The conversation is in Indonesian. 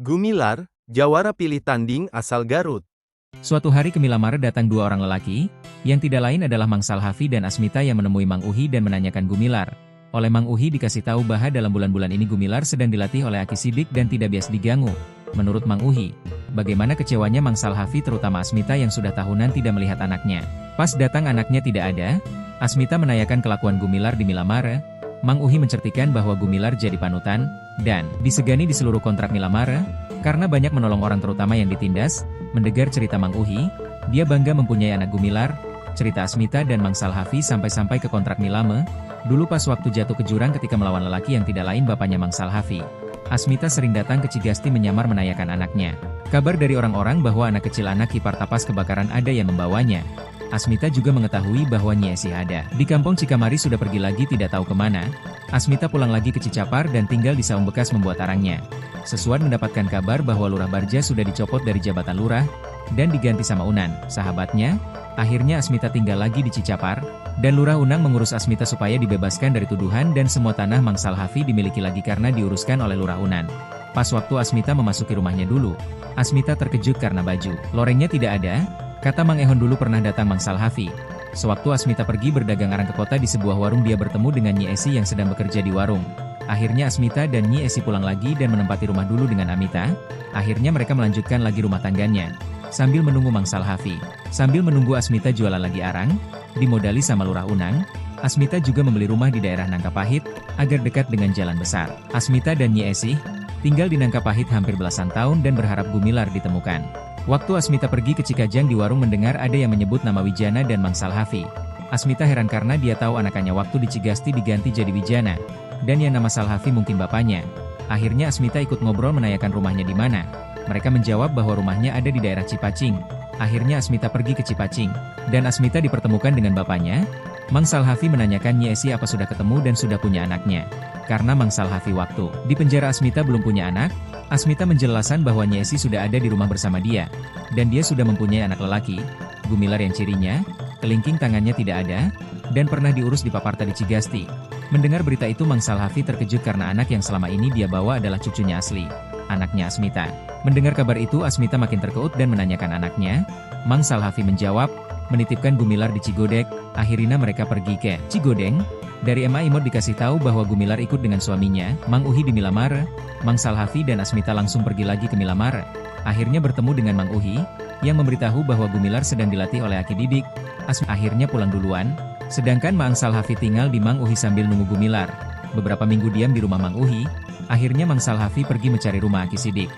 Gumilar, jawara pilih tanding asal Garut. Suatu hari ke Milamare datang dua orang lelaki, yang tidak lain adalah Mang Salhafi dan Asmita yang menemui Mang Uhi dan menanyakan Gumilar. Oleh Mang Uhi dikasih tahu bahwa dalam bulan-bulan ini Gumilar sedang dilatih oleh Aki Sidik dan tidak bias diganggu. Menurut Mang Uhi, bagaimana kecewanya Mang Salhafi terutama Asmita yang sudah tahunan tidak melihat anaknya. Pas datang anaknya tidak ada, Asmita menanyakan kelakuan Gumilar di Milamare. Mang Uhi menceritakan bahwa Gumilar jadi panutan, dan disegani di seluruh kontrak Milamare, karena banyak menolong orang terutama yang ditindas. Mendengar cerita Mang Uhi, dia bangga mempunyai anak Gumilar, cerita Asmita dan Mang Salhafi sampai-sampai ke kontrak Milame, dulu pas waktu jatuh ke jurang ketika melawan lelaki yang tidak lain bapaknya Mang Salhafi. Asmita sering datang ke Cigasti menyamar menanyakan anaknya. Kabar dari orang-orang bahwa anak kecil anak Kipar Tapas kebakaran ada yang membawanya. Asmita juga mengetahui bahwa Nyi Esi ada di kampung Cikamari sudah pergi lagi tidak tahu kemana. Asmita pulang lagi ke Cicapar dan tinggal di saung bekas membuat arangnya. Sesuai mendapatkan kabar bahwa Lurah Barja sudah dicopot dari jabatan lurah, dan diganti sama Unan, sahabatnya. Akhirnya Asmita tinggal lagi di Cicapar, dan Lurah Unang mengurus Asmita supaya dibebaskan dari tuduhan dan semua tanah Mang Salhafi dimiliki lagi karena diuruskan oleh Lurah Unan. Pas waktu Asmita memasuki rumahnya dulu, Asmita terkejut karena baju lorengnya tidak ada. Kata Mang Ehon dulu pernah datang Mang Salhafi. Sewaktu Asmita pergi berdagang arang ke kota di sebuah warung dia bertemu dengan Nyi Esi yang sedang bekerja di warung. Akhirnya Asmita dan Nyi Esi pulang lagi dan menempati rumah dulu dengan Amita. Akhirnya mereka melanjutkan lagi rumah tangganya. Sambil menunggu Mang Salhafi. Sambil menunggu Asmita jualan lagi arang, dimodali sama Lurah Unang, Asmita juga membeli rumah di daerah Nangkapahit, agar dekat dengan jalan besar. Asmita dan Nyi Esi tinggal di Nangkapahit hampir belasan tahun dan berharap Gumilar ditemukan. Waktu Asmita pergi ke Cikajang di warung mendengar ada yang menyebut nama Wijana dan Mang Salhafi. Asmita heran karena dia tahu anakannya waktu di Cigasti diganti jadi Wijana, dan yang nama Salhafi mungkin bapaknya. Akhirnya Asmita ikut ngobrol menanyakan rumahnya di mana. Mereka menjawab bahwa rumahnya ada di daerah Cipacing. Akhirnya Asmita pergi ke Cipacing, dan Asmita dipertemukan dengan bapaknya. Mang Salhafi menanyakan Nyi Esi apa sudah ketemu dan sudah punya anaknya. Karena Mang Salhafi waktu di penjara Asmita belum punya anak, Asmita menjelaskan bahwa Nyi Esi sudah ada di rumah bersama dia, dan dia sudah mempunyai anak lelaki, Gumilar yang cirinya, kelingking tangannya tidak ada, dan pernah diurus di Paparta di Cigasti. Mendengar berita itu Mang Salhafi terkejut karena anak yang selama ini dia bawa adalah cucunya asli, anaknya Asmita. Mendengar kabar itu Asmita makin terkeut dan menanyakan anaknya. Mang Salhafi menjawab, menitipkan Gumilar di Cigodeg. Akhirnya mereka pergi ke Cigodeng. Dari Ema Imod dikasih tahu bahwa Gumilar ikut dengan suaminya, Mang Uhi di Milamare. Mang Salhafi dan Asmita langsung pergi lagi ke Milamare. Akhirnya bertemu dengan Mang Uhi, yang memberitahu bahwa Gumilar sedang dilatih oleh Aki Didik. Akhirnya pulang duluan, sedangkan Mang Salhafi tinggal di Mang Uhi sambil nunggu Gumilar. Beberapa minggu diam di rumah Mang Uhi, akhirnya Mang Salhafi pergi mencari rumah Aki Sidik.